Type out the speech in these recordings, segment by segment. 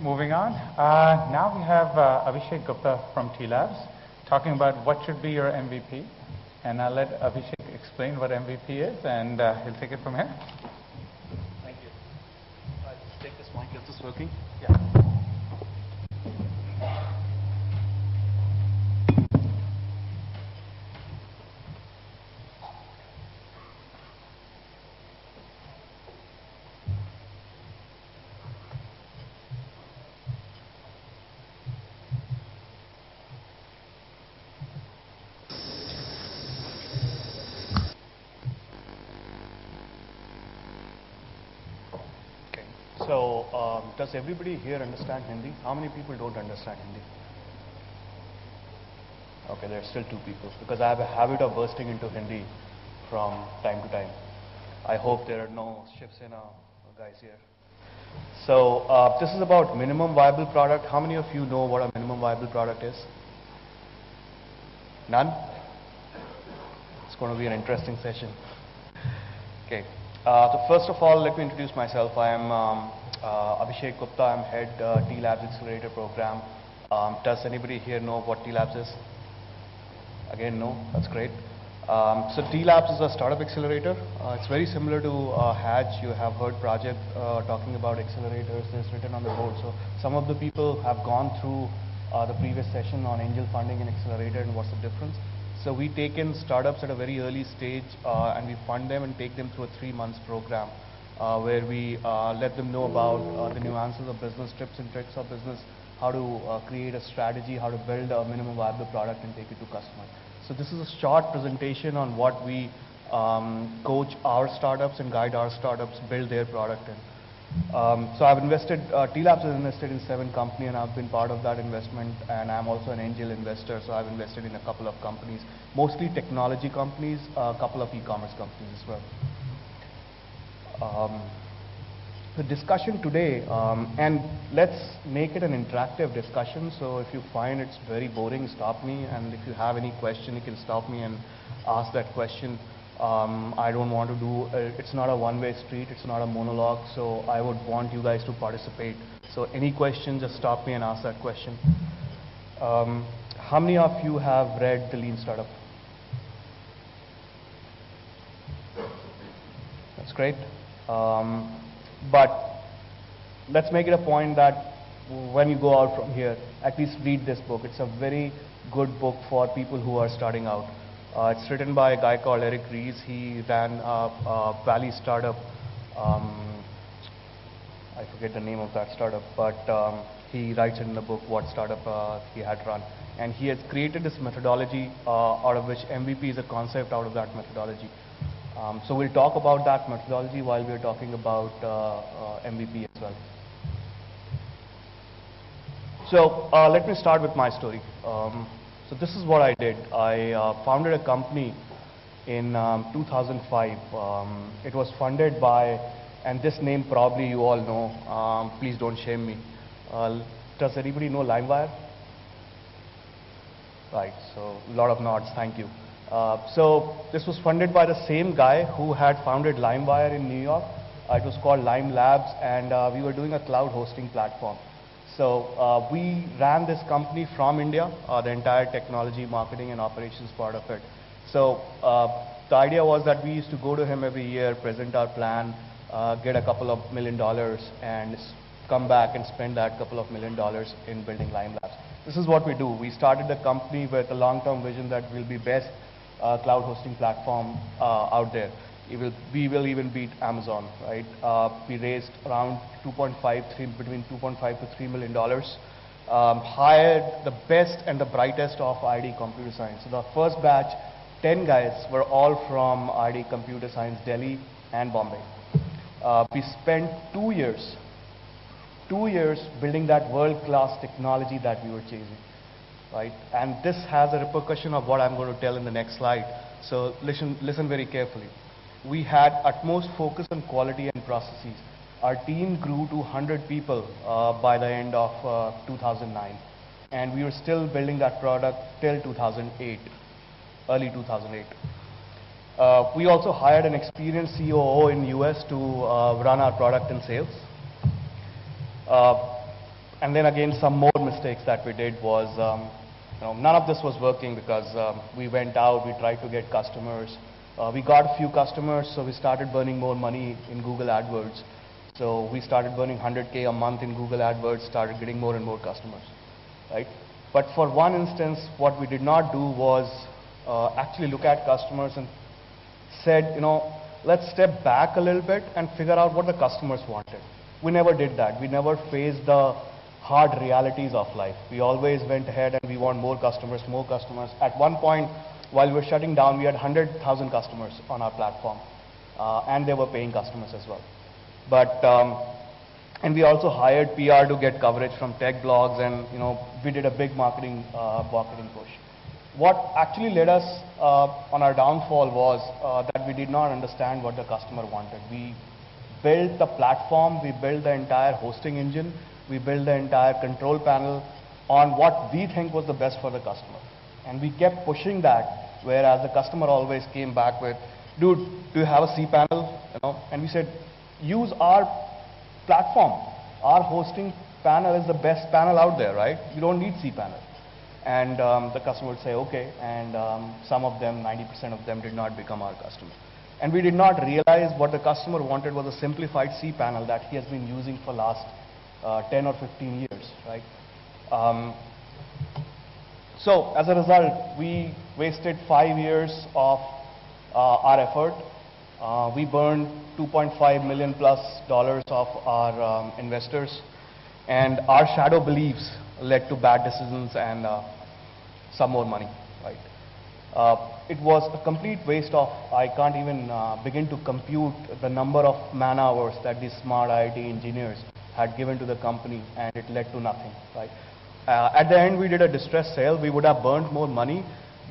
moving on. Now we have Abhishek Gupta from T-Labs talking about what should be your MVP. And I'll let Abhishek explain what MVP is, and he'll take it from here. Thank you. I'll just take this mic. Is this working? Yeah. So, does everybody here understand Hindi? How many people don't understand Hindi? Okay, there are still 2 people, because I have a habit of bursting into Hindi from time to time. I hope there are no Shiv Sena guys here. So, this is about minimum viable product. How many of you know what a minimum viable product is? None? It's going to be an interesting session. Okay. So first of all, let me introduce myself. I am Abhishek Gupta. I'm head T-Labs Accelerator Program. Does anybody here know what T-Labs is? Again, no. That's great. So T-Labs is a startup accelerator. It's very similar to Hatch. You have heard Project talking about accelerators. It's written on the board. So some of the people have gone through the previous session on angel funding and accelerator and what's the difference. So we take in startups at a very early stage and we fund them and take them through a 3-month program where we let them know about the nuances of business, tips and tricks of business, how to create a strategy, how to build a minimum viable product and take it to customer. So this is a short presentation on what we coach our startups and guide our startups build their product in. So I've invested, T-Labs has invested in 7 companies and I've been part of that investment, and I'm also an angel investor, so I've invested in a couple of companies, mostly technology companies, a couple of e-commerce companies as well. The discussion today, and let's make it an interactive discussion, so if you find it's very boring, stop me, and if you have any question, you can stop me and ask that question. I don't want to do, it's not a one-way street, it's not a monologue, so I would want you guys to participate. So any question, just stop me and ask that question. How many of you have read The Lean Startup? That's great. But let's make it a point that when you go out from here, at least read this book. It's a very good book for people who are starting out. It's written by a guy called Eric Ries. He ran a Valley startup. I forget the name of that startup, but he writes in the book what startup he had run. And he has created this methodology out of which MVP is a concept out of that methodology. So we'll talk about that methodology while we're talking about MVP as well. So let me start with my story. So this is what I did. I founded a company in 2005. It was funded by, and this name probably you all know, please don't shame me. Does anybody know LimeWire? Right, so a lot of nods, thank you. So this was funded by the same guy who had founded LimeWire in New York. It was called Lime Labs, and we were doing a cloud hosting platform. So we ran this company from India, the entire technology, marketing and operations part of it. So the idea was that we used to go to him every year, present our plan, get a couple of $1 million and come back and spend that couple of $1 million in building Lime Labs. This is what we do. We started the company with a long-term vision that we'll be best cloud hosting platform out there. We will even beat Amazon, right? We raised around between 2.5 to $3 million. Hired the best and the brightest of ID Computer Science. So the first batch, 10 guys, were all from ID Computer Science, Delhi and Bombay. We spent 2 years building that world-class technology that we were chasing, right? And this has a repercussion of what I'm going to tell in the next slide. So listen very carefully. We had utmost focus on quality and processes. Our team grew to 100 people by the end of 2009. And we were still building that product till 2008, early 2008. We also hired an experienced COO in US to run our product and sales. And then again, some more mistakes that we did was, none of this was working because we went out, we tried to get customers. We got a few customers, so we started burning more money in Google AdWords. So we started burning 100K a month in Google AdWords, started getting more and more customers, right? But for one instance, what we did not do was actually look at customers and said, let's step back a little bit and figure out what the customers wanted. We never did that. We never faced the hard realities of life. We always went ahead and we want more customers, more customers. At one point, while we were shutting down, we had 100,000 customers on our platform, and they were paying customers as well. But and we also hired PR to get coverage from tech blogs, and we did a big marketing push. What actually led us on our downfall was that we did not understand what the customer wanted. We built the platform, we built the entire hosting engine, we built the entire control panel on what we think was the best for the customer. And we kept pushing that, whereas the customer always came back with, dude, do you have a cPanel? And we said, use our platform. Our hosting panel is the best panel out there, right? You don't need cPanel. And the customer would say, okay. And some of them, 90% of them, did not become our customer. And we did not realize what the customer wanted was a simplified cPanel that he has been using for last 10 or 15 years, right? So as a result, we wasted 5 years of our effort. We burned $2.5 million plus of our investors, and our shadow beliefs led to bad decisions and some more money, right? It was a complete waste of, I can't even begin to compute the number of man hours that these smart IT engineers had given to the company, and it led to nothing, right? At the end, we did a distress sale. We would have burned more money,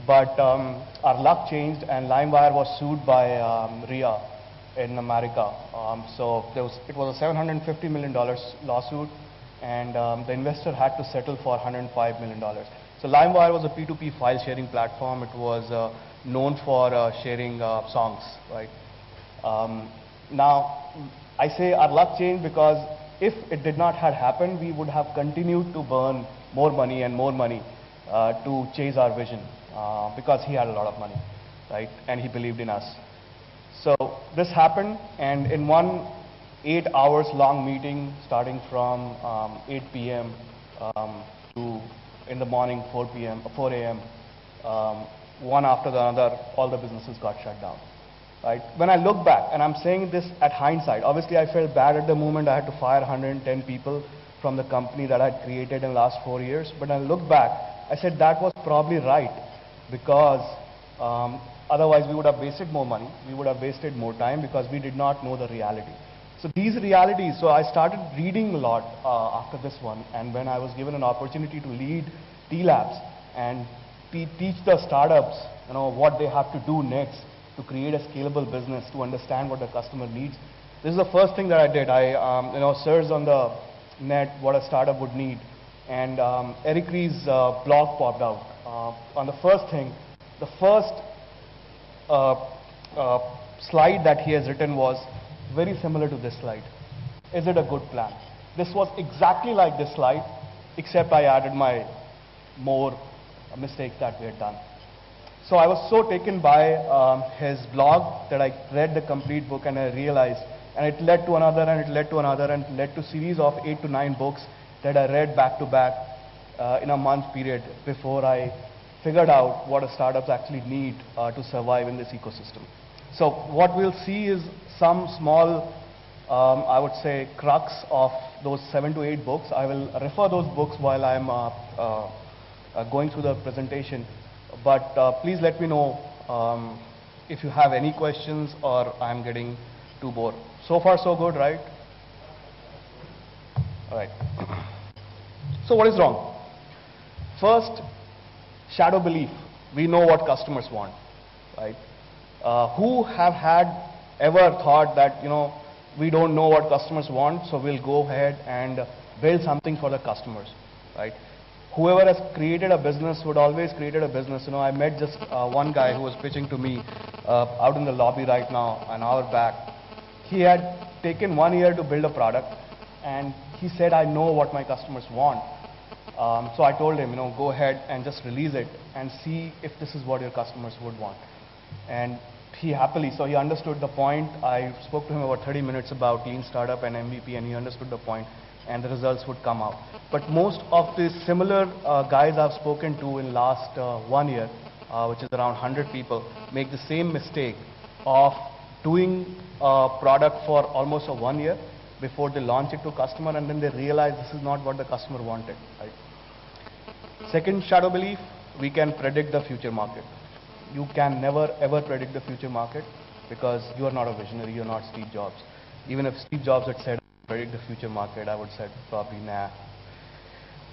but our luck changed, and LimeWire was sued by RIA in America. So it was a $750 million lawsuit, and the investor had to settle for $105 million. So LimeWire was a P2P file sharing platform. It was known for sharing songs, right? Now, I say our luck changed because if it did not have happened, we would have continued to burn more money and more money to chase our vision because he had a lot of money, right? And he believed in us. So this happened, and in one 8 hours long meeting starting from 8 p.m. To in the morning 4 a.m. One after the other, all the businesses got shut down. Right? When I look back, and I'm saying this at hindsight, obviously I felt bad at the moment. I had to fire 110 people from the company that I had created in the last 4 years. But when I look back, I said that was probably right, because otherwise we would have wasted more money, we would have wasted more time, because we did not know the reality. So these realities, so I started reading a lot after this one, and when I was given an opportunity to lead T-Labs and teach the startups, what they have to do next to create a scalable business, to understand what the customer needs. This is the first thing that I did. I searched on the net what a startup would need, and Eric Ries's blog popped out. On the first thing, the first slide that he has written was very similar to this slide. Is it a good plan? This was exactly like this slide, except I added my more mistakes that we had done. So I was so taken by his blog that I read the complete book, and I realized, and it led to another, and it led to another, and it led to a series of 8 to 9 books that I read back to back in a month period before I figured out what a startups actually need to survive in this ecosystem. So what we'll see is some small, I would say, crux of those 7 to 8 books. I will refer those books while I'm going through the presentation. But please let me know if you have any questions or I'm getting too bored. So far so good, right? All right. So what is wrong? First, shadow belief. We know what customers want, right? Who have ever thought that, we don't know what customers want, so we'll go ahead and build something for the customers, right? Whoever has created a business would always created a business. I met just one guy who was pitching to me out in the lobby right now, an hour back. He had taken 1 year to build a product, and he said, I know what my customers want. So I told him, go ahead and just release it and see if this is what your customers would want. And he happily, so he understood the point. I spoke to him about 30 minutes about Lean Startup and MVP, and he understood the point, and the results would come out. But most of the similar guys I've spoken to in last 1 year, which is around 100 people, make the same mistake of doing a product for almost 1 year before they launch it to customer, and then they realize this is not what the customer wanted. Right? Second shadow belief, we can predict the future market. You can never ever predict the future market because you are not a visionary, you're not Steve Jobs. Even if Steve Jobs had said, predict the future market, I would have said probably nah.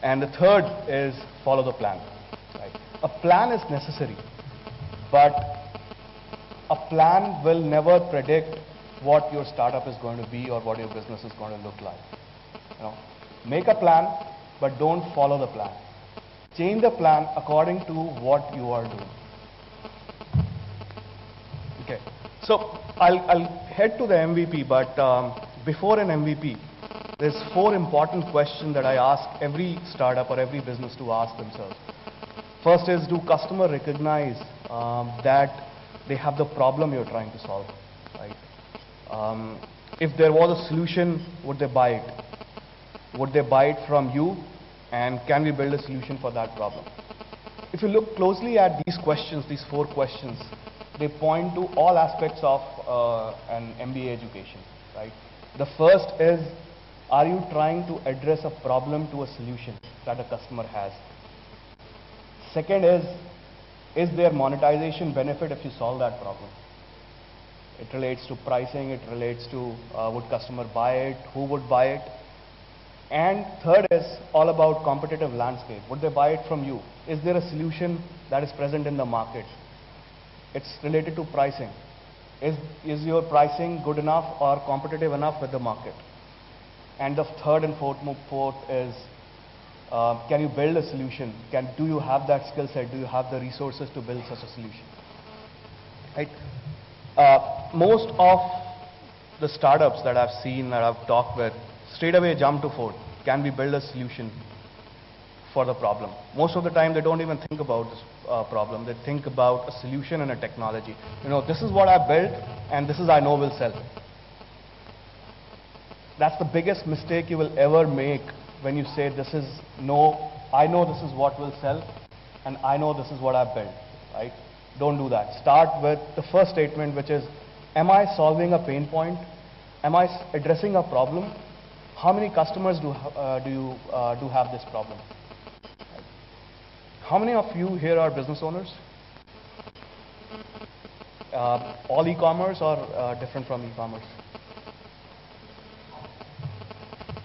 And the third is follow the plan. Right? A plan is necessary, but a plan will never predict what your startup is going to be or what your business is going to look like. Make a plan, but don't follow the plan. Change the plan according to what you are doing. Okay, so I'll head to the MVP, but before an MVP, there's 4 important questions that I ask every startup or every business to ask themselves. First is, do customers recognize that they have the problem you're trying to solve? Right? If there was a solution, would they buy it? Would they buy it from you? And can we build a solution for that problem? If you look closely at these questions, these 4 questions, they point to all aspects of an MBA education. Right? The first is, are you trying to address a problem to a solution that a customer has? Second is there monetization benefit if you solve that problem? It relates to pricing, it relates to would customer buy it, who would buy it? And third is all about competitive landscape. Would they buy it from you? Is there a solution that is present in the market? It's related to pricing. Is your pricing good enough or competitive enough with the market? And the third and fourth is, can you build a solution? Do you have that skill set? Do you have the resources to build such a solution? Right? Most of the startups that I've seen, that I've talked with, straight away jump to 4. Can we build a solution for the problem? Most of the time they don't even think about this problem. They think about a solution and a technology. This is what I built and this is I know will sell. That's the biggest mistake you will ever make when you say I know this is what will sell and I know this is what I built. Right? Don't do that. Start with the first statement, which is, am I solving a pain point? Am I addressing a problem? How many customers do you have this problem? How many of you here are business owners? All e-commerce or different from e-commerce?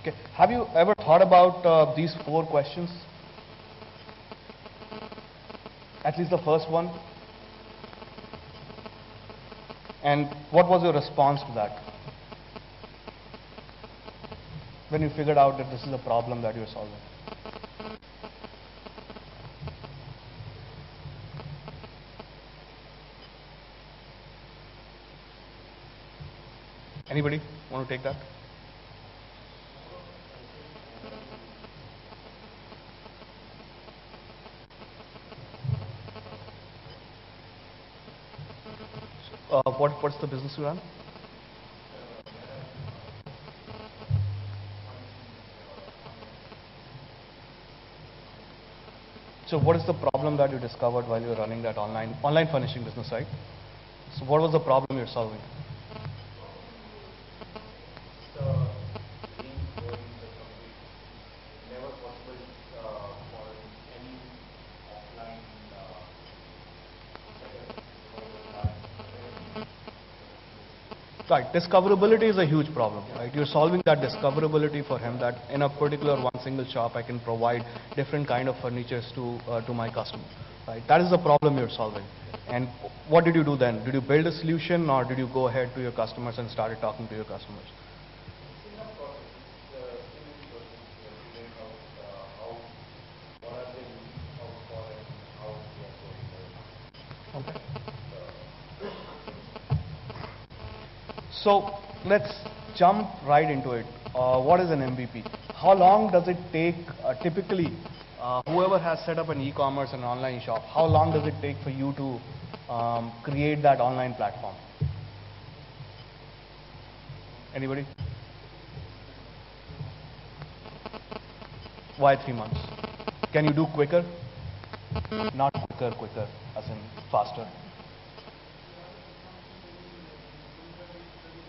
Okay. Have you ever thought about these 4 questions? At least the first one. And what was your response to that? When you figured out that this is a problem that you're solving. Anybody want to take that? What's the business you run? So what is the problem that you discovered while you were running that online furnishing business, right? So what was the problem you're solving? Right, discoverability is a huge problem, right? You're solving that discoverability for him, that in a particular one single shop I can provide different kind of furnitures to my customer, right? That is the problem you're solving. And what did you do then? Did you build a solution or did you go ahead to your customers and started talking to your customers? Okay. So let's jump right into it. what is an MVP? How long does it take typically, whoever has set up an e-commerce and online shop, how long does it take for you to create that online platform? Anybody? Why 3 months? Can you do quicker? Not quicker, as in faster.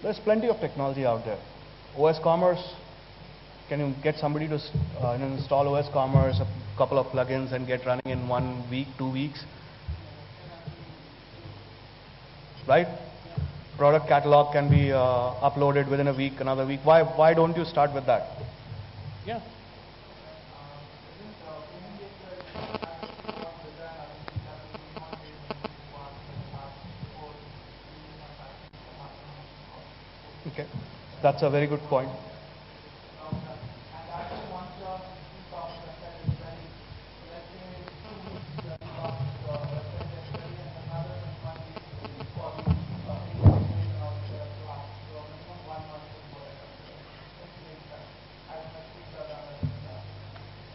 There's plenty of technology out there. OS Commerce, can you get somebody to install OS Commerce, a couple of plugins and get running in 1 week, 2 weeks? Right? Product catalog can be uploaded within a week, another week. Why don't you start with that? Yeah. Okay, that's a very good point.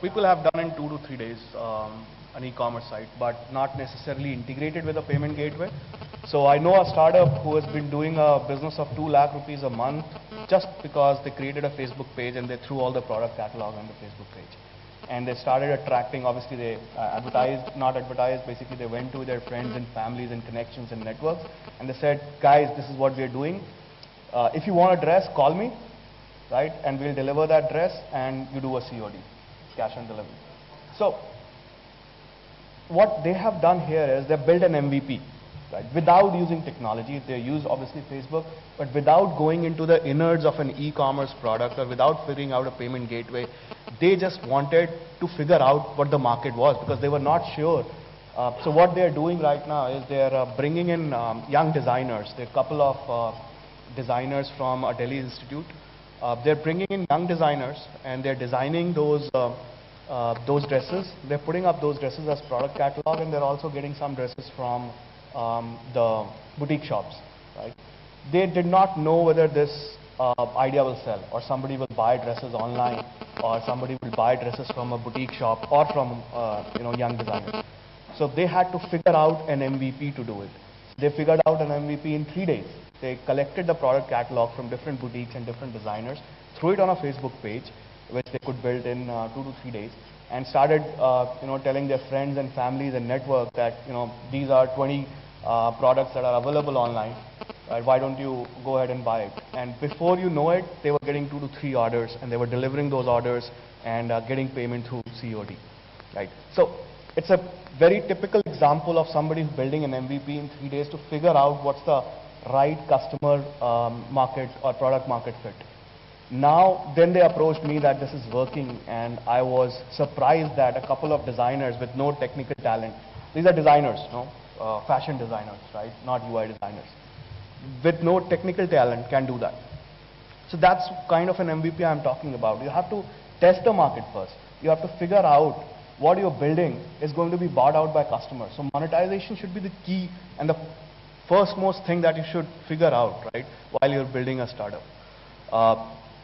People have done in 2 to 3 days an e-commerce site, but not necessarily integrated with a payment gateway. So I know a startup who has been doing a business of 2 lakh rupees a month just because they created a Facebook page and they threw all the product catalog on the Facebook page. And they started attracting, obviously they basically they went to their friends and families and connections and networks and they said, guys, this is what we are doing. If you want a dress, call me, right? And we'll deliver that dress and you do a COD, cash on delivery. So what they have done here is they built an MVP, right? Without using technology. They use obviously Facebook, but without going into the innards of an e-commerce product or without figuring out a payment gateway. They just wanted to figure out what the market was because they were not sure. So what they're doing right now is they're bringing in young designers. There are a couple of designers from a Delhi institute. They're bringing in young designers and they're designing those dresses. They're putting up those dresses as product catalog and they're also getting some dresses from the boutique shops. Right? They did not know whether this idea will sell or somebody will buy dresses online or somebody will buy dresses from a boutique shop or from young designers. So they had to figure out an MVP to do it. They figured out an MVP in 3 days. They collected the product catalog from different boutiques and different designers, threw it on a Facebook page, which they could build in 2 to 3 days, and started telling their friends and families and network that these are 20 products that are available online. Why don't you go ahead and buy it? And before you know it, they were getting 2 to 3 orders, and they were delivering those orders and getting payment through COD. Right? So it's a very typical example of somebody who's building an MVP in 3 days to figure out what's the right customer market or product market fit. Now, then they approached me that this is working, and I was surprised that a couple of designers with no technical talent, these are designers, fashion designers, right? Not UI designers, with no technical talent can do that. So that's kind of an MVP I'm talking about. You have to test the market first. You have to figure out what you're building is going to be bought out by customers. So monetization should be the key and the first most thing that you should figure out, right, while you're building a startup.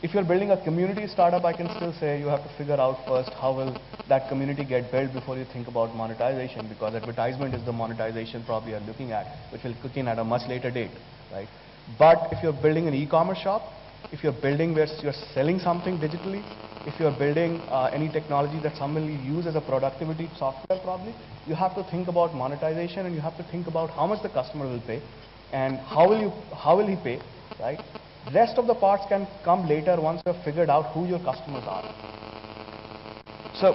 If you're building a community startup, I can still say you have to figure out first how will that community get built before you think about monetization, because advertisement is the monetization probably you're looking at, which will kick in at a much later date, right? But if you're building an e-commerce shop, if you're building where you're selling something digitally, if you're building any technology that someone will use as a productivity software probably, you have to think about monetization and you have to think about how much the customer will pay and how will he pay, right? Rest of the parts can come later once you have figured out who your customers are. So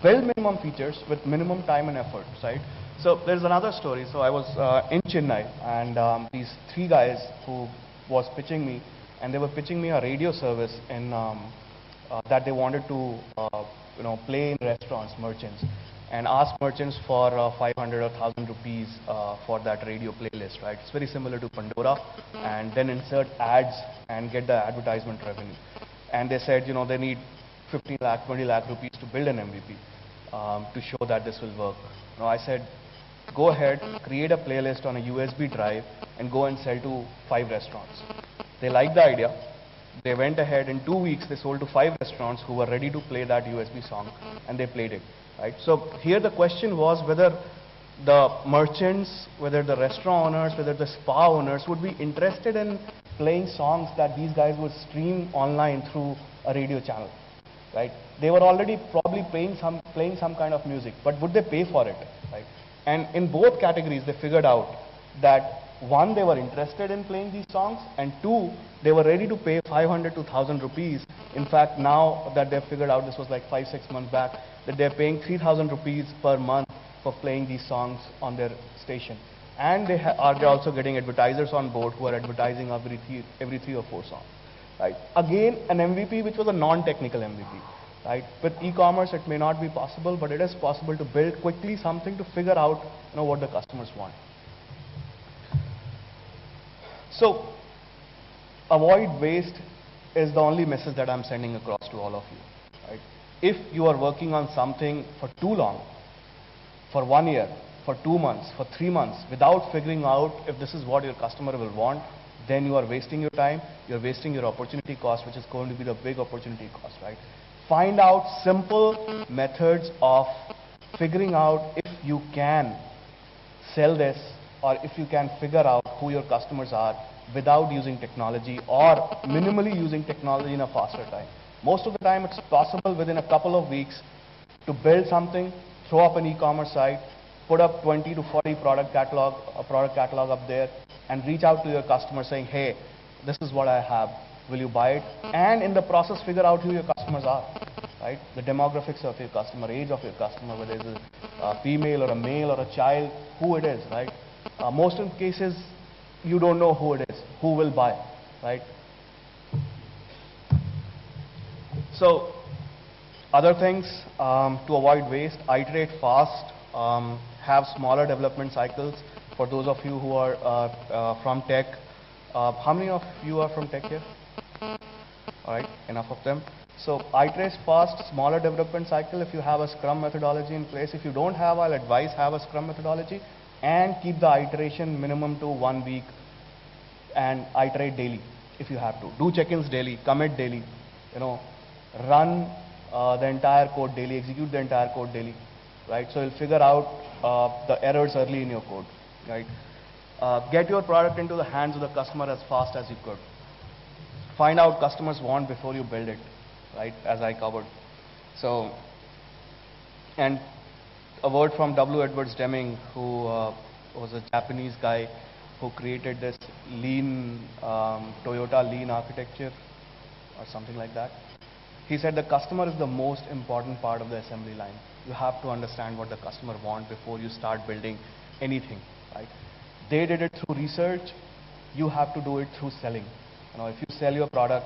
build minimum features with minimum time and effort, right? So there's another story. So I was in Chennai, and these 3 guys who was pitching me, and they were pitching me a radio service in that they wanted to play in restaurants, merchants, and ask merchants for 500 or 1,000 rupees for that radio playlist, right? It's very similar to Pandora, and then insert ads and get the advertisement revenue. And they said, they need 15 lakh, 20 lakh rupees to build an MVP to show that this will work. I said, go ahead, create a playlist on a USB drive and go and sell to 5 restaurants. They liked the idea. They went ahead in 2 weeks, they sold to 5 restaurants who were ready to play that USB song, and they played it, right? So here the question was whether the merchants, whether the restaurant owners, whether the spa owners would be interested in playing songs that these guys would stream online through a radio channel, right? They were already probably playing some kind of music, but would they pay for it, right? And in both categories, they figured out that one, they were interested in playing these songs, and two, they were ready to pay 500 to 1,000 rupees. In fact, now that they've figured out, this was like 5-6 months back, that they're paying 3,000 rupees per month for playing these songs on their station. And they're also getting advertisers on board who are advertising every three or four songs, right? Again, an MVP which was a non-technical MVP, right? With e-commerce, it may not be possible, but it is possible to build quickly something to figure out, what the customers want. So, avoid waste is the only message that I'm sending across to all of you, right? If you are working on something for too long, for 1 year, for 2 months, for 3 months, without figuring out if this is what your customer will want, then you are wasting your time, you're wasting your opportunity cost, which is going to be the big opportunity cost, right? Find out simple methods of figuring out if you can sell this, or if you can figure out who your customers are without using technology, or minimally using technology in a faster time. Most of the time it's possible within a couple of weeks to build something, throw up an e-commerce site, put up 20 to 40 product catalog up there, and reach out to your customer saying, hey, this is what I have, will you buy it? And in the process figure out who your customers are, right? The demographics of your customer, age of your customer, whether it's a female or a male or a child, who it is, right? Most of the cases, you don't know who it is, who will buy, right? So, other things to avoid waste, iterate fast, have smaller development cycles. For those of you who are from tech, how many of you are from tech here? All right, enough of them. So iterate fast, smaller development cycle if you have a Scrum methodology in place. If you don't have, I'll advise have a Scrum methodology and keep the iteration minimum to 1 week and iterate daily if you have to. Do check-ins daily, commit daily, run the entire code daily, execute the entire code daily, right? So you'll figure out the errors early in your code, right? Get your product into the hands of the customer as fast as you could. Find out customers want before you build it, right, as I covered. So, and a word from W. Edwards Deming, who was a Japanese guy who created this lean, Toyota lean architecture or something like that. He said the customer is the most important part of the assembly line. You have to understand what the customer wants before you start building anything, right? They did it through research. You have to do it through selling. If you sell your product,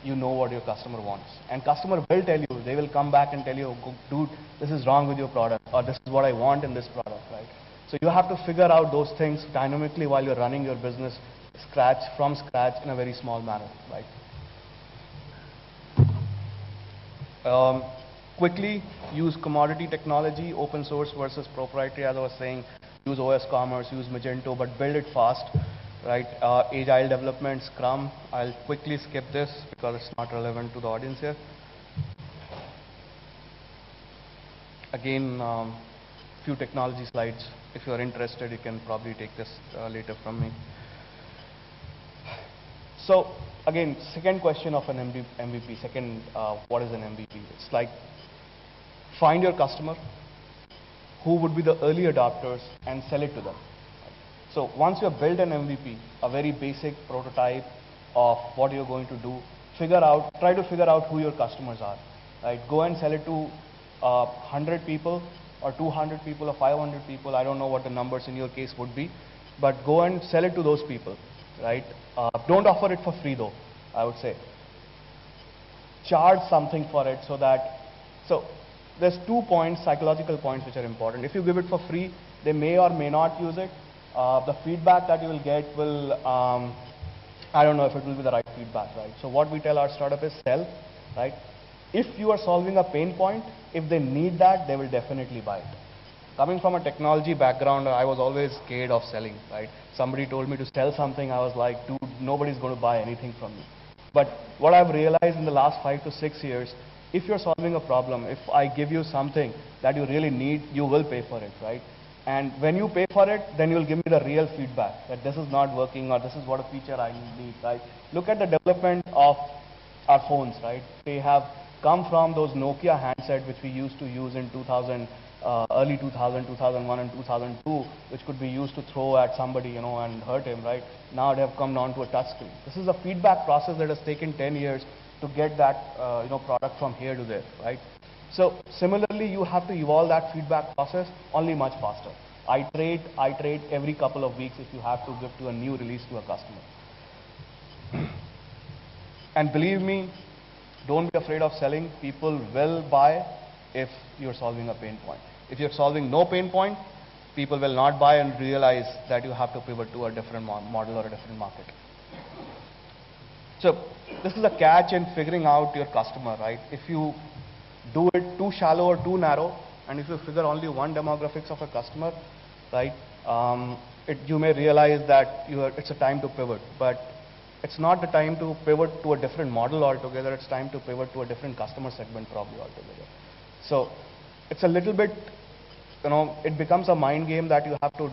you know what your customer wants. And customer will tell you, they will come back and tell you, dude, this is wrong with your product, or this is what I want in this product, right? So you have to figure out those things dynamically while you're running your business from scratch in a very small manner, right? Quickly use commodity technology, open source versus proprietary, as I was saying. Use OS Commerce, use Magento, but build it fast, right? Agile development, Scrum. I'll quickly skip this because it's not relevant to the audience here. Again, few technology slides. If you are interested, you can probably take this later from me. So again, second question of an MVP, what is an MVP? It's like, find your customer, who would be the early adopters, and sell it to them. So once you have built an MVP, a very basic prototype of what you're going to do, try to figure out who your customers are, right? Go and sell it to 100 people or 200 people or 500 people. I don't know what the numbers in your case would be, but go and sell it to those people, right? Don't offer it for free though, I would say. Charge something for it so there's 2 points, psychological points, which are important. If you give it for free, they may or may not use it. The feedback that you will get will, I don't know if it will be the right feedback, right? So what we tell our startup is sell, right? If you are solving a pain point, if they need that, they will definitely buy it. Coming from a technology background, I was always scared of selling, right? Somebody told me to sell something, I was like, dude, nobody's going to buy anything from me, But what I've realized in the last 5 to 6 years, if you're solving a problem, if I give you something that you really need, you will pay for it, right? And when you pay for it, then you'll give me the real feedback that this is not working or this is what a feature I need, right? Look at the development of our phones, right? They have come from those Nokia handset which we used to use in 2000, early 2000, 2001 and 2002, which could be used to throw at somebody, and hurt him, right? Now they have come down to a touch screen. This is a feedback process that has taken 10 years to get that, product from here to there, right? So similarly, you have to evolve that feedback process only much faster. Iterate every couple of weeks if you have to give to a new release to a customer. And believe me, don't be afraid of selling. People will buy if you're solving a pain point. If you're solving no pain point, people will not buy and realize that you have to pivot to a different model or a different market. So this is a catch in figuring out your customer, right? If you do it too shallow or too narrow, and if you figure only one demographics of a customer, right, you may realize that it's a time to pivot. But it's not the time to pivot to a different model altogether. It's time to pivot to a different customer segment probably altogether. So it's a little bit, it becomes a mind game that you have to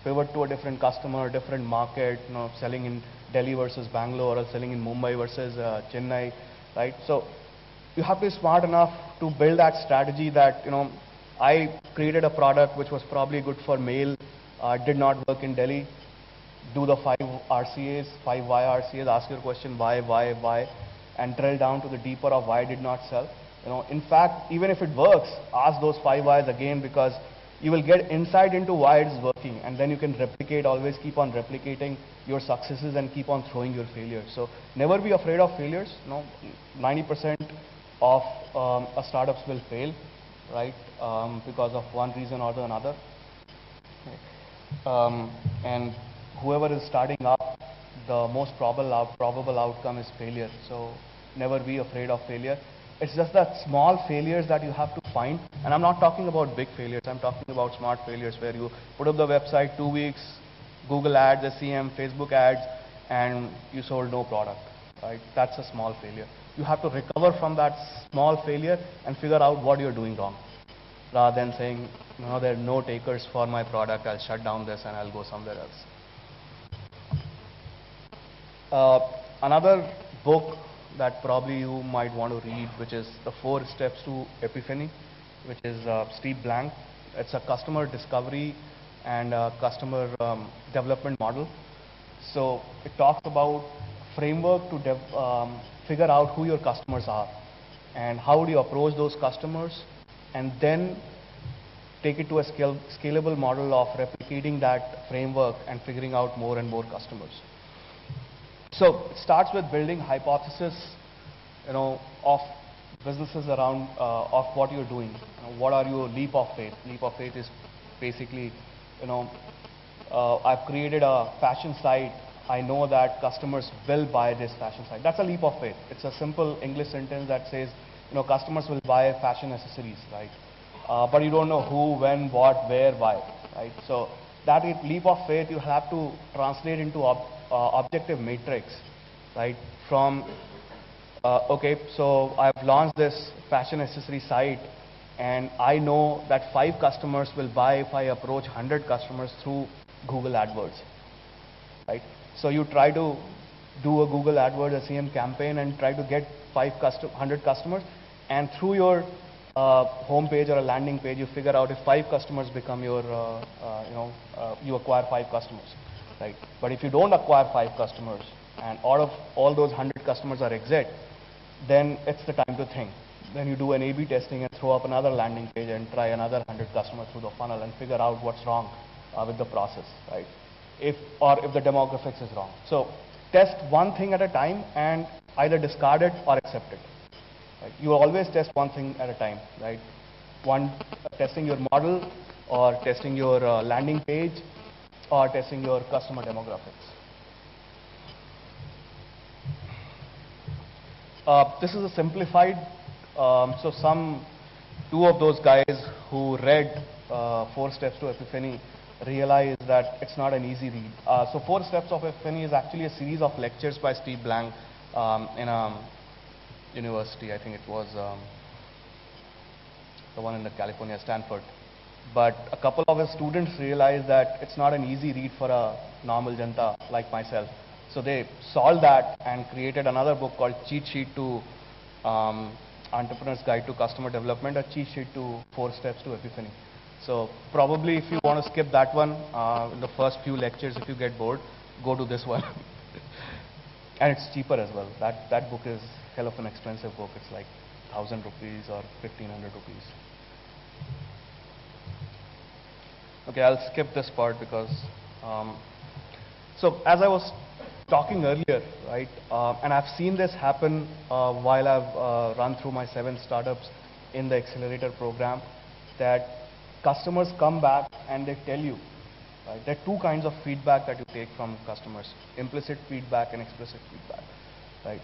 pivot to a different customer, different market, selling in Delhi versus Bangalore or selling in Mumbai versus Chennai, right? So you have to be smart enough to build that strategy that, I created a product which was probably good for mail, did not work in Delhi. Do the 5 RCAs, 5 why RCAs, ask your question why, and drill down to the deeper of why it did not sell. In fact, even if it works, ask those 5 whys again, because you will get insight into why it is working, and then you can replicate, always keep on replicating your successes and keep on throwing your failures. So never be afraid of failures. 90% of startups will fail, right, because of one reason or another. And whoever is starting up, the most probable outcome is failure. So never be afraid of failure. It's just that small failures that you have to find. And I'm not talking about big failures. I'm talking about smart failures where you put up the website 2 weeks, Google ads, SEM, Facebook ads, and you sold no product, right? That's a small failure. You have to recover from that small failure and figure out what you're doing wrong, rather than saying, there are no takers for my product, I'll shut down this and I'll go somewhere else. Another book that probably you might want to read, which is The 4 Steps to Epiphany, which is Steve Blank. It's a customer discovery and customer development model. So it talks about framework to figure out who your customers are and how do you approach those customers, and then take it to a scalable model of replicating that framework and figuring out more and more customers. So it starts with building hypothesis, of businesses around of what you're doing. What are your leap of faith? Leap of faith is basically, I've created a fashion site. I know that customers will buy this fashion site. That's a leap of faith. It's a simple English sentence that says, customers will buy fashion accessories, right? But you don't know who, when, what, where, why, right? So that leap of faith you have to translate into objective matrix, right? From, okay, so I've launched this fashion accessory site, and I know that 5 customers will buy if I approach 100 customers through Google AdWords, right? So you try to do a Google AdWords SEM campaign and try to get 100 customers, and through your home page or a landing page, you figure out if 5 customers become your, you acquire 5 customers, right? But if you don't acquire 5 customers, and out of all those 100 customers are exit, then it's the time to think. Then you do an A/B testing and throw up another landing page and try another 100 customers through the funnel and figure out what's wrong with the process, right? If the demographics is wrong. So test one thing at a time and either discard it or accept it. Right? You always test one thing at a time, right? One, testing your model, or testing your landing page, or testing your customer demographics. This is a simplified, so two of those guys who read 4 Steps to Epiphany realize that it's not an easy read. So 4 Steps of Epiphany is actually a series of lectures by Steve Blank. in a university. I think it was the one in the California, Stanford. But a couple of his students realized that it's not an easy read for a normal janta like myself. So they solved that and created another book called Cheat Sheet to Entrepreneur's Guide to Customer Development, a cheat sheet to 4 steps to epiphany. So probably if you want to skip that one in the first few lectures, if you get bored, go to this one. And it's cheaper as well. That book is hell of an expensive book. It's like 1,000 rupees or 1,500 rupees. Okay, I'll skip this part because, so as I was talking earlier, right, and I've seen this happen while I've run through my 7 startups in the accelerator program, that customers come back and they tell you, right, there are 2 kinds of feedback that you take from customers: implicit feedback and explicit feedback, right?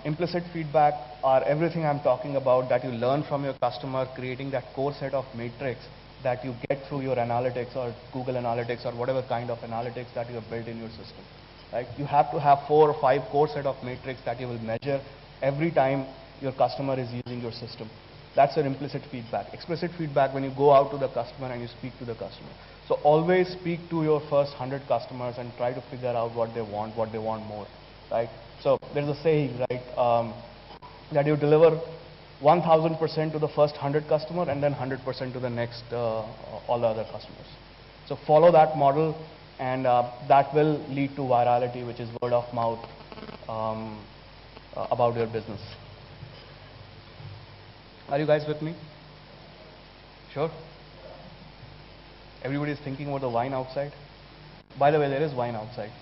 Implicit feedback are everything I'm talking about that you learn from your customer, creating that core set of matrix that you get through your analytics or Google Analytics or whatever kind of analytics that you have built in your system, right? You have to have 4 or 5 core set of matrix that you will measure every time your customer is using your system. That's your implicit feedback. Explicit feedback, when you go out to the customer and you speak to the customer. So always speak to your first 100 customers and try to figure out what they want more, right? So there's a saying, right, that you deliver 1000% to the first 100 customer and then 100% to the next all the other customers. So follow that model, and that will lead to virality, which is word of mouth about your business. Are you guys with me? Sure? Everybody's thinking about the wine outside. By the way, there is wine outside.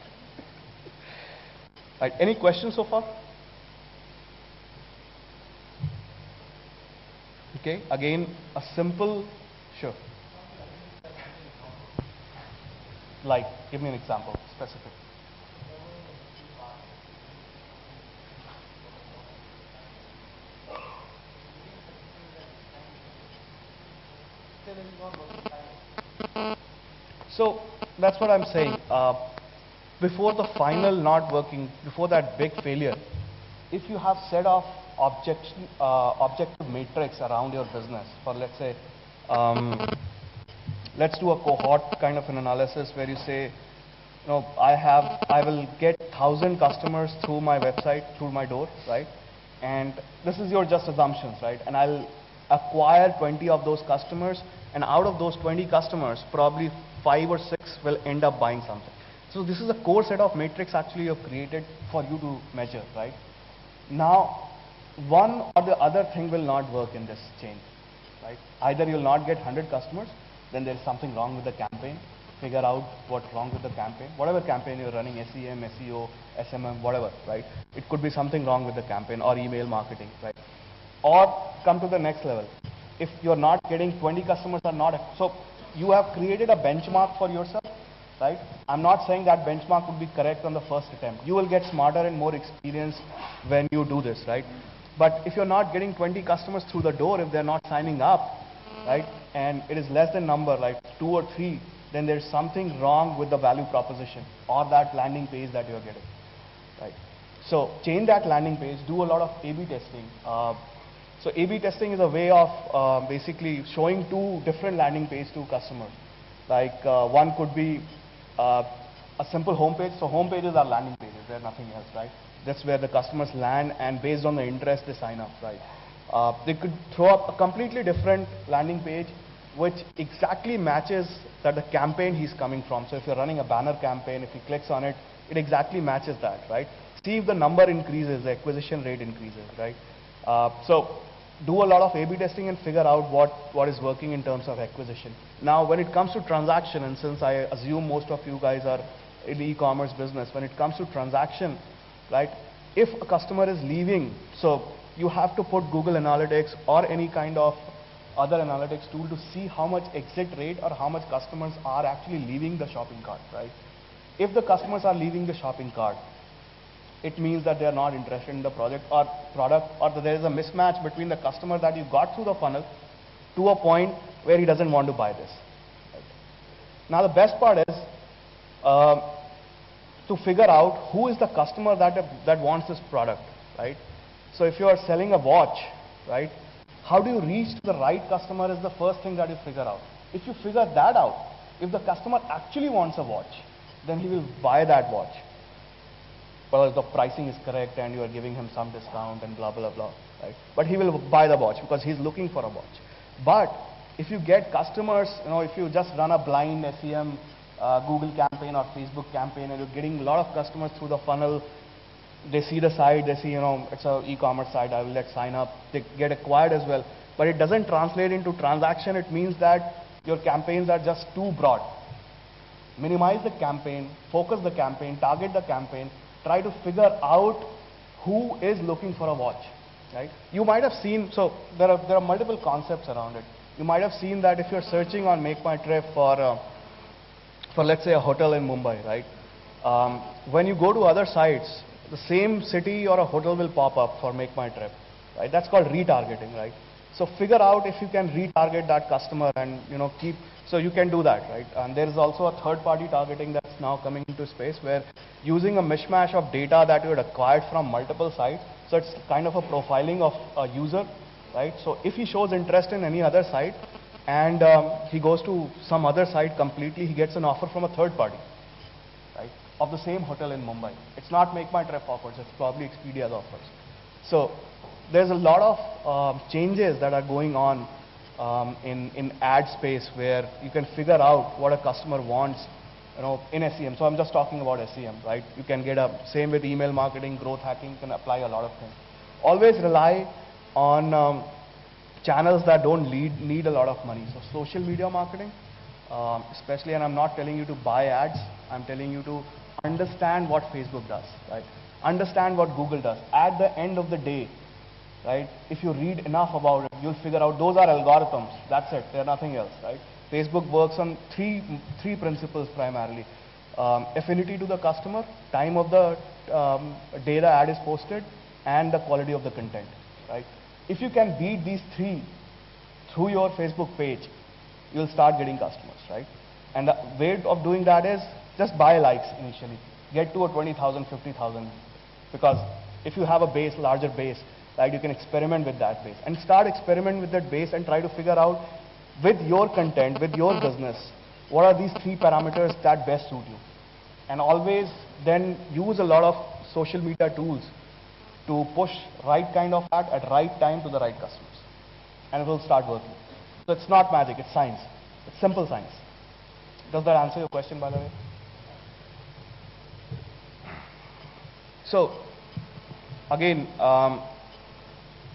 Right, any questions so far? Okay, again, a simple, sure. Like, give me an example, specific. So, that's what I'm saying. Before the final not working, before that big failure, if you have set of objective matrix around your business, for let's say, let's do a cohort kind of an analysis where you say, you know, I will get 1,000 customers through my website, through my door, right? And this is your just assumptions, right? And I'll acquire 20 of those customers, and out of those 20 customers, probably 5 or 6 will end up buying something. So this is a core set of matrix actually you have created for you to measure, right? Now, one or the other thing will not work in this chain, right? Either you'll not get 100 customers, then there's something wrong with the campaign. Figure out what's wrong with the campaign. Whatever campaign you're running, SEM, SEO, SMM, whatever, right? It could be something wrong with the campaign or email marketing, right? Or come to the next level. If you're not getting 20 customers are not, so you have created a benchmark for yourself, right? I'm not saying that benchmark would be correct on the first attempt. You will get smarter and more experienced when you do this, right? But if you're not getting 20 customers through the door, if they're not signing up, right, and it is less than number, like 2 or 3, then there's something wrong with the value proposition or that landing page that you're getting, right? So change that landing page, do a lot of A/B testing. So A/B testing is a way of basically showing 2 different landing pages to customers. Like one could be a simple homepage. So home pages are landing pages, they're nothing else, right? That's where the customers land, and based on the interest they sign up, right? They could throw up a completely different landing page which exactly matches that the campaign he's coming from. So if you're running a banner campaign, if he clicks on it, it exactly matches that, right? See if the number increases, the acquisition rate increases, right? So do a lot of A/B testing and figure out what is working in terms of acquisition. Now, when it comes to transaction, and since I assume most of you guys are in the e-commerce business, when it comes to transaction, right, if a customer is leaving, so you have to put Google Analytics or any kind of other analytics tool to see how much exit rate or how much customers are actually leaving the shopping cart, right? If the customers are leaving the shopping cart, it means that they are not interested in the product, or that there is a mismatch between the customer that you got through the funnel to a point where he doesn't want to buy this. Right? Now the best part is, to figure out who is the customer that wants this product, right? So if you are selling a watch, right, how do you reach to the right customer is the first thing that you figure out. If you figure that out, if the customer actually wants a watch, then he will buy that watch. Well, the pricing is correct and you are giving him some discount and blah, blah, blah, right? But he will buy the watch because he's looking for a watch. But if you get customers, if you just run a blind SEM Google campaign or Facebook campaign and you're getting a lot of customers through the funnel, they see the site, they see, it's an e-commerce site, I will let sign up, they get acquired as well. But it doesn't translate into transaction. It means that your campaigns are just too broad. Minimize the campaign, focus the campaign, target the campaign, try to figure out who is looking for a watch, right? You might have seen, so there are multiple concepts around it. You might have seen that if you're searching on Make My Trip for let's say a hotel in Mumbai, right? When you go to other sites, the same city or a hotel will pop up for Make My Trip, right? That's called retargeting, right? So figure out if you can retarget that customer and so you can do that, right? And there is also a third-party targeting that's now coming into space where using a mishmash of data that you had acquired from multiple sites, so it's kind of a profiling of a user, right? So if he shows interest in any other site and he goes to some other site completely, he gets an offer from a third party, right, of the same hotel in Mumbai. It's not Make My Trip offers, it's probably Expedia's offers. So there's a lot of changes that are going on in ad space where you can figure out what a customer wants, in SEM. So I'm just talking about SEM, right? You can get same with email marketing, growth hacking, you can apply a lot of things. Always rely on channels that don't need a lot of money. So social media marketing, especially, and I'm not telling you to buy ads, I'm telling you to understand what Facebook does, right? Understand what Google does. At the end of the day, right, if you read enough about it, you'll figure out those are algorithms. That's it. They're nothing else, right? Facebook works on three principles primarily. Affinity to the customer, time of the day the ad is posted, and the quality of the content, right? If you can beat these three through your Facebook page, you'll start getting customers, right? And the way of doing that is just buy likes initially. Get to a 20,000, 50,000, because if you have a base, larger base, right, you can experiment with that base and start experimenting with that base and try to figure out with your content, with your business, what are these three parameters that best suit you. And always then use a lot of social media tools to push right kind of ad at right time to the right customers. And it will start working. So it's not magic, it's science. It's simple science. Does that answer your question, by the way? So, again,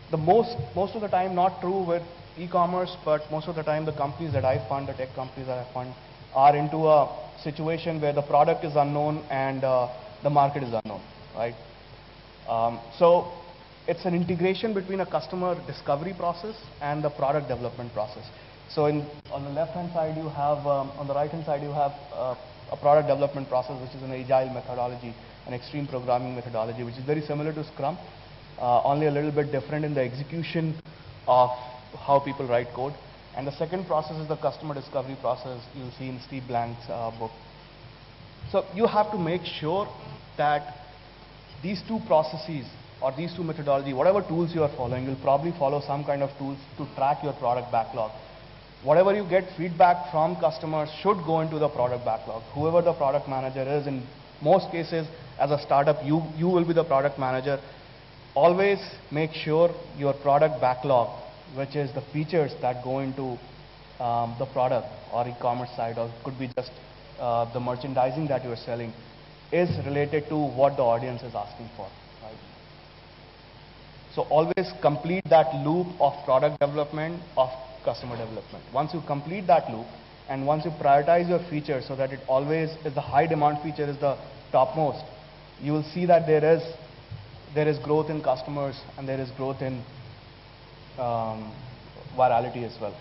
the most of the time, not true with e-commerce, but most of the time the companies that I fund, the tech companies that I fund, are into a situation where the product is unknown and the market is unknown, right? So it's an integration between a customer discovery process and the product development process. So on the left-hand side you have, on the right-hand side you have a product development process, which is an agile methodology, an extreme programming methodology, which is very similar to Scrum, only a little bit different in the execution of how people write code. And the second process is the customer discovery process you'll see in Steve Blank's book. So you have to make sure that these two processes or these two methodology, whatever tools you are following, you'll probably follow some kind of tools to track your product backlog. Whatever you get feedback from customers should go into the product backlog. Whoever the product manager is, in most cases as a startup, you will be the product manager. Always make sure your product backlog, which is the features that go into the product or e-commerce side, or could be just the merchandising that you're selling, is related to what the audience is asking for, right? So always complete that loop of product development, of customer development. Once you complete that loop, and once you prioritize your features so that it always is the high demand feature is the topmost, you will see that there is growth in customers and there is growth in virality as well.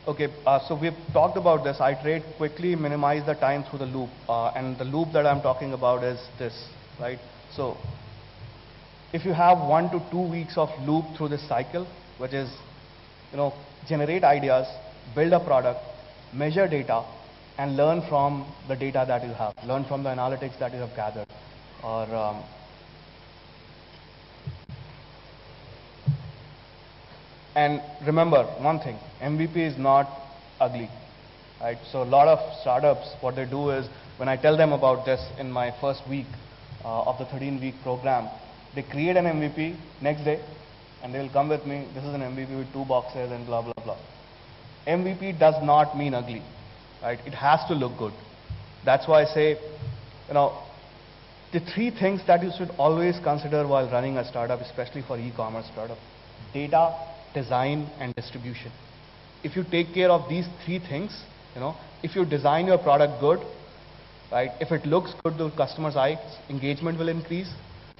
Okay, so we've talked about this. Iterate quickly, minimize the time through the loop. And the loop that I'm talking about is this, right? So if you have 1 to 2 weeks of loop through this cycle, which is, generate ideas, build a product, measure data, and learn from the data that you have, learn from the analytics that you have gathered. Or and remember one thing, MVP is not ugly, right? So a lot of startups, what they do is, when I tell them about this in my first week of the 13-week program, they create an MVP next day, and they will come with me, this is an MVP with 2 boxes and blah, blah, blah. MVP does not mean ugly, right? It has to look good. That's why I say, the 3 things that you should always consider while running a startup, especially for e-commerce startup: data, design, and distribution. If you take care of these 3 things, if you design your product good, right? If it looks good to customers' eyes, engagement will increase,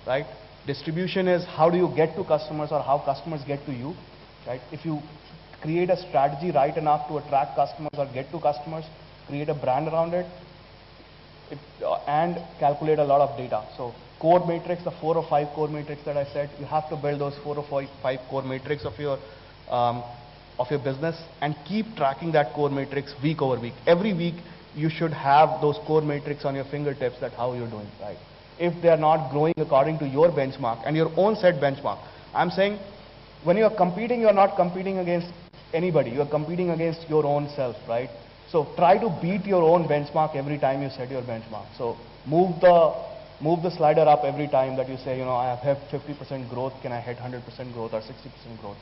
right? Distribution is how do you get to customers or how customers get to you, right? If you create a strategy right enough to attract customers or get to customers, create a brand around it, and calculate a lot of data. So core matrix, the 4 or 5 core matrix that I said, you have to build those 4 or 5 core matrix of your business and keep tracking that core matrix week over week. Every week you should have those core matrix on your fingertips, that how you're doing, right? If they are not growing according to your benchmark and your own set benchmark. I'm saying when you are competing, you're not competing against anybody. You're competing against your own self, right? So try to beat your own benchmark every time you set your benchmark. So move the slider up every time that you say, I have 50% growth, can I hit 100% growth or 60% growth?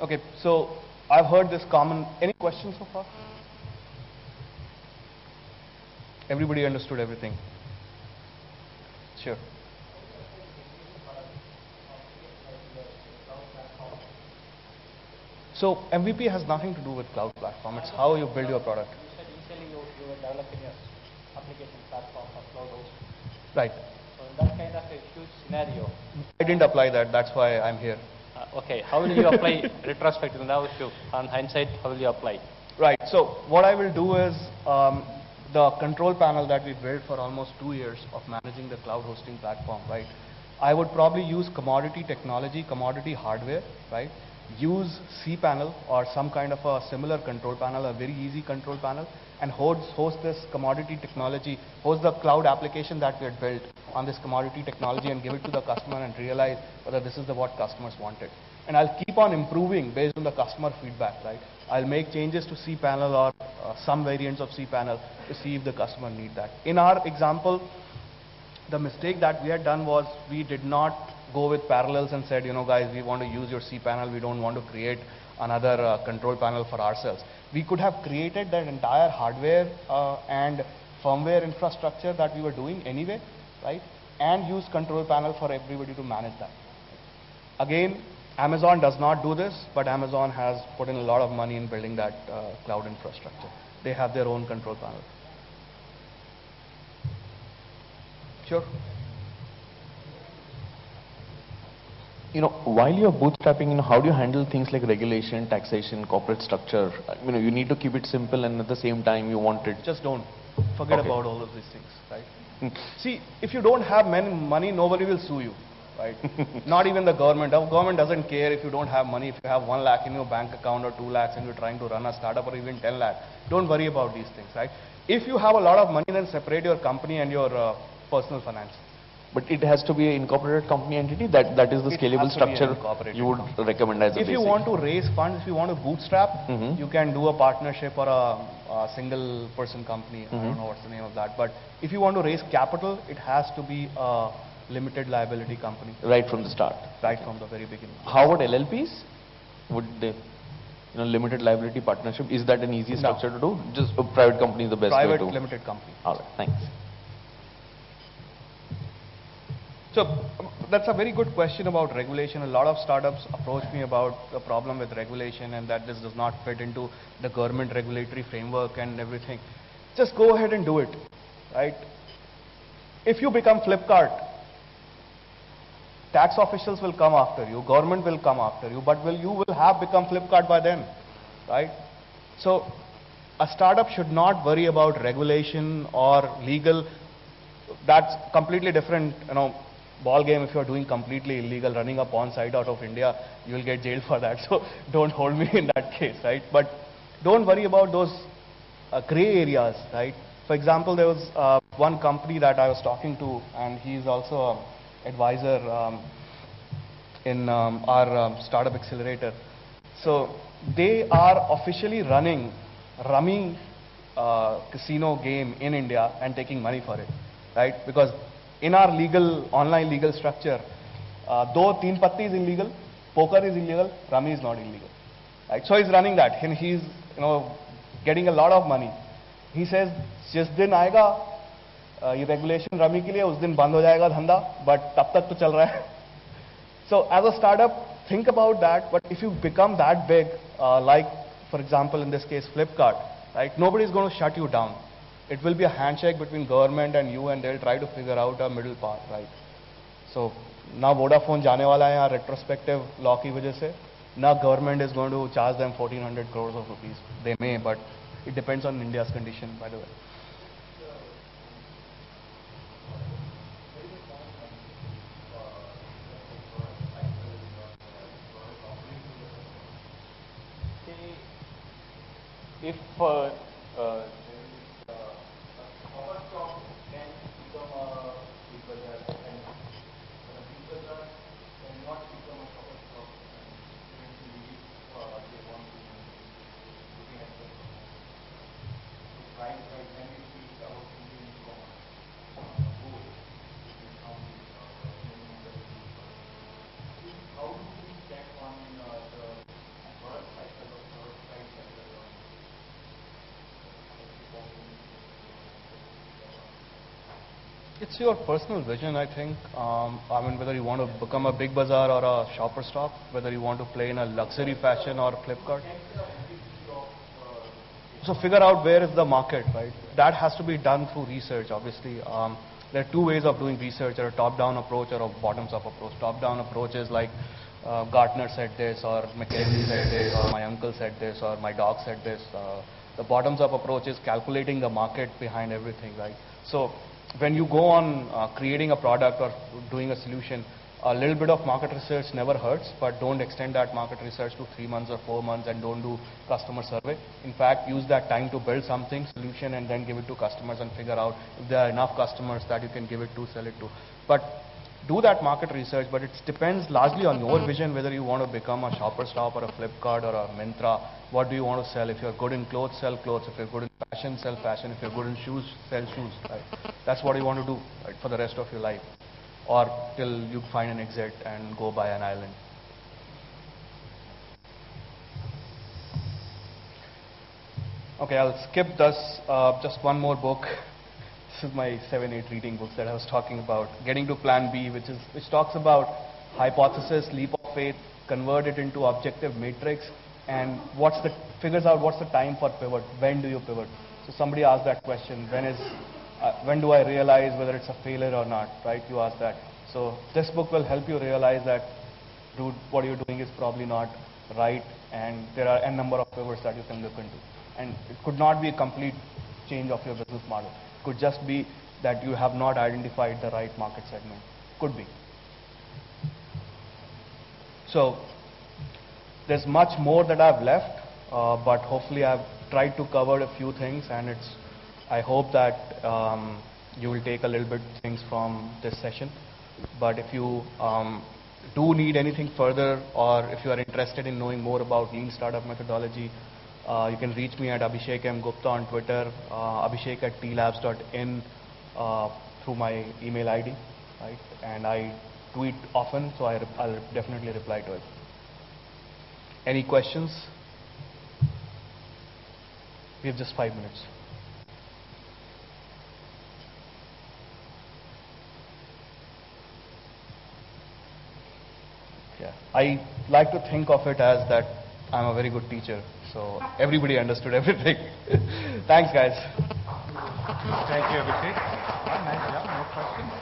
Okay, so I've heard this common. Any questions so far? Everybody understood everything? Sure. So MVP has nothing to do with cloud platform. It's how you build your product. You said initially you were developing an application platform for cloud hosting. Right. So in that kind of a huge scenario. I didn't apply that. That's why I'm here. Okay. How will you apply retrospectively now? If you, on hindsight, how will you apply? Right. So what I will do is the control panel that we built for almost 2 years of managing the cloud hosting platform, right? I would probably use commodity technology, commodity hardware, right? Use cPanel or some kind of a similar control panel, a very easy control panel, and host this commodity technology, host the cloud application that we had built on this commodity technology and give it to the customer and realize whether this is what customers wanted. And I'll keep on improving based on the customer feedback, right? I'll make changes to cPanel or some variants of cPanel to see if the customer need that. In our example, the mistake that we had done was we did not go with Parallels and said, guys, we want to use your cPanel, we don't want to create another control panel for ourselves. We could have created that entire hardware and firmware infrastructure that we were doing anyway, right? And use control panel for everybody to manage that. Again, Amazon does not do this, but Amazon has put in a lot of money in building that cloud infrastructure. They have their own control panel. Sure. While you're bootstrapping, how do you handle things like regulation, taxation, corporate structure? You need to keep it simple, and at the same time you want it. Just don't. Forget about all of these things, right? See, if you don't have money, nobody will sue you, right? Not even the government. The government doesn't care if you don't have money. If you have 1 lakh in your bank account or 2 lakhs and you're trying to run a startup or even 10 lakh, don't worry about these things, right? If you have a lot of money, then separate your company and your personal finance. But it has to be an incorporated company entity. That is the scalable structure you would recommend as a basic. If you want to raise funds, if you want to bootstrap, you can do a partnership or a single person company. I don't know what's the name of that. But if you want to raise capital, it has to be a limited liability company. Right from the start. Right from the very beginning. How about LLPs? Would they, limited liability partnership, is that an easy structure to do? Just a private company is the best way to. Private limited company. All right, thanks. So that's a very good question about regulation. A lot of startups approach me about the problem with regulation and that this does not fit into the government regulatory framework and everything. Just go ahead and do it, right? If you become Flipkart, tax officials will come after you, government will come after you, but you will have become Flipkart by then, right? So a startup should not worry about regulation or legal. That's completely different, ball game if you are doing completely illegal, running a pawn site out of India, you will get jailed for that. So don't hold me in that case, right? But don't worry about those gray areas, right? For example, there was one company that I was talking to, and he's also an advisor in our startup accelerator. So they are officially running Rummy casino game in India and taking money for it, right? Because in our legal, online legal structure, though Teen Patti is illegal, poker is illegal, Rummy is not illegal, right? So he's running that, and he's getting a lot of money. He says, जिस दिन आएगा ये regulation rummy के लिए उस दिन बंद हो जाएगा धंधा, but तब तक तो चल रहा है. So as a startup, think about that. But if you become that big, like for example in this case Flipkart, right? Nobody is going to shut you down. It will be a handshake between government and you, and they'll try to figure out a middle path, right? So now Vodafone जाने वाला है यहाँ retrospective law की वजह से. Now government is going to charge them 1400 crores of rupees. They may, but it depends on India's condition, by the way. If It's your personal vision, I think. I mean, whether you want to become a big bazaar or a shopper stop, whether you want to play in a luxury fashion or Flipkart. So figure out where is the market, right? That has to be done through research, obviously. There are two ways of doing research, a top-down approach or a bottoms-up approach. Top-down approach is like Gartner said this, or McKinsey said this, or my uncle said this, or my dog said this. The bottoms-up approach is calculating the market behind everything, right? So when you go on creating a product or doing a solution, a little bit of market research never hurts, but don't extend that market research to 3 months or 4 months, and don't do customer survey. In fact, use that time to build something, solution, and then give it to customers and figure out if there are enough customers that you can give it to, sell it to. But do that market research, but it depends largely on your vision, whether you want to become a shopper stop or a Flipkart or a Myntra. What do you want to sell? If you're good in clothes, sell clothes. If you're good in fashion, sell fashion. If you're good in shoes, sell shoes. Right? That's what you want to do, right, for the rest of your life, or till you find an exit and go buy an island. Okay, I'll skip this. Just one more book. This is my 7-8 reading books that I was talking about. Getting to Plan B, which talks about hypothesis, leap of faith, convert it into objective matrix, and figures out what's the time for pivot. When do you pivot? So somebody asked that question. When do I realize whether it's a failure or not? Right? You asked that. So this book will help you realize that, dude, what you're doing is probably not right, and there are a number of pivots that you can look into. And it could not be a complete change of your business model. It could just be that you have not identified the right market segment. Could be. So there's much more that I've left, but hopefully I've tried to cover a few things, and I hope that you will take a little bit things from this session. But if you do need anything further, or if you are interested in knowing more about Lean Startup methodology, you can reach me at Abhishek M. Gupta on Twitter, abhishek@tlabs.in through my email ID, right? And I tweet often, so I'll definitely reply to it. Any questions? We have just 5 minutes. Yeah, I like to think of it as that I'm a very good teacher, so everybody understood everything. Thanks, guys. Thank you, Abhishek. Nice job. No questions?